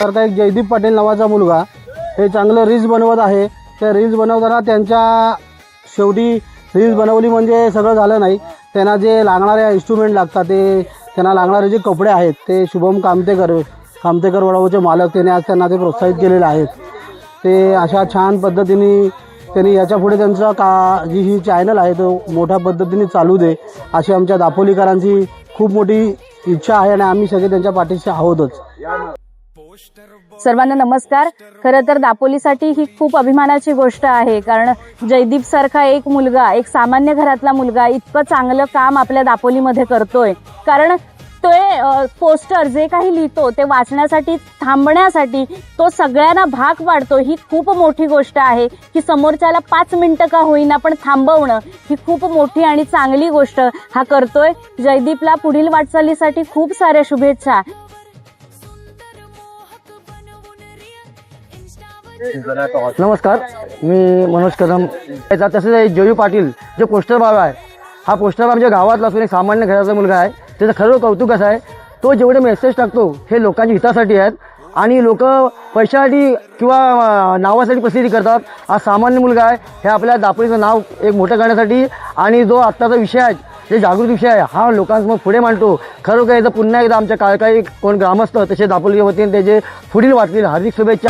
तर एक जयदीप पाटील नावाचा मुलगा हे चांगलं रील्स बनवत आहे। त्या रील्स बनवताना त्यांच्या शेवटी रील्स बनवली म्हणजे सगळं झालं नाही, त्यांना जे लागणारे इन्स्ट्रुमेंट लागतात ते त्यांना लागणारे जे कपडे आहेत ते शुभम कामतेकर वडावचे मालक त्यांनी आज त्यांना ते प्रोत्साहित केलेले आहेत। ते अशा छान पद्धतीने त्यांनी याच्या पुढे त्यांचा जी ही चॅनल आहे तो मोठ्या पद्धतीने चालू दे अशी आमच्या दापोलीकरांची खूप मोठी इच्छा आहे आणि आम्ही सगळे त्यांच्या पाठीशी आहोतच। सर्वांना नमस्कार। खरं तर दापोलीसाठी ही खूप अभिमानाची गोष्ट आहे, कारण जयदीप सारखा एक मुलगा, एक सामान्य घरातला मुलगा इतकं चांगलं काम आपल्या दापोलीमध्ये करतोय। कारण तो पोस्टर जे काही लिहितो ते वाचण्यासाठी, थांबण्यासाठी तो सगळ्यांना भाग पाडतो। ही खूप मोठी गोष्ट आहे की समोरच्याला 5 मिनिटं का होईना पण थांबवणं ही खूप मोठी आणि चांगली गोष्ट हा करतोय। जयदीपला पुढील वाटचालीसाठी खूप साऱ्या शुभेच्छा। नमस्कार, मी मनोज कदम। तसेच जयू पाटील जे पोस्टर बाबा आहे, हा पोस्टर आमच्या गावातला असून एक सामान्य घराचा मुलगा आहे। त्याचं खरं कौतुक असं आहे, तो जेवढे मेसेज टाकतो हे लोकांच्या हितासाठी आहेत आणि लोक पैशासाठी किंवा नावासाठी प्रसिद्धी करतात। हा सामान्य मुलगा आहे, हे आपल्या दापोलीचं नाव एक मोठं करण्यासाठी आणि जो आत्ताचा विषय आहे, जे जागृत विषय आहे, हा लोकांसमोर पुढे मांडतो। खरोखर याचं पुन्हा एकदा आमच्या काळकाई कोण ग्रामस्थ तसे दापोलीच्या वतीने त्याचे पुढील वाटतील हार्दिक शुभेच्छा।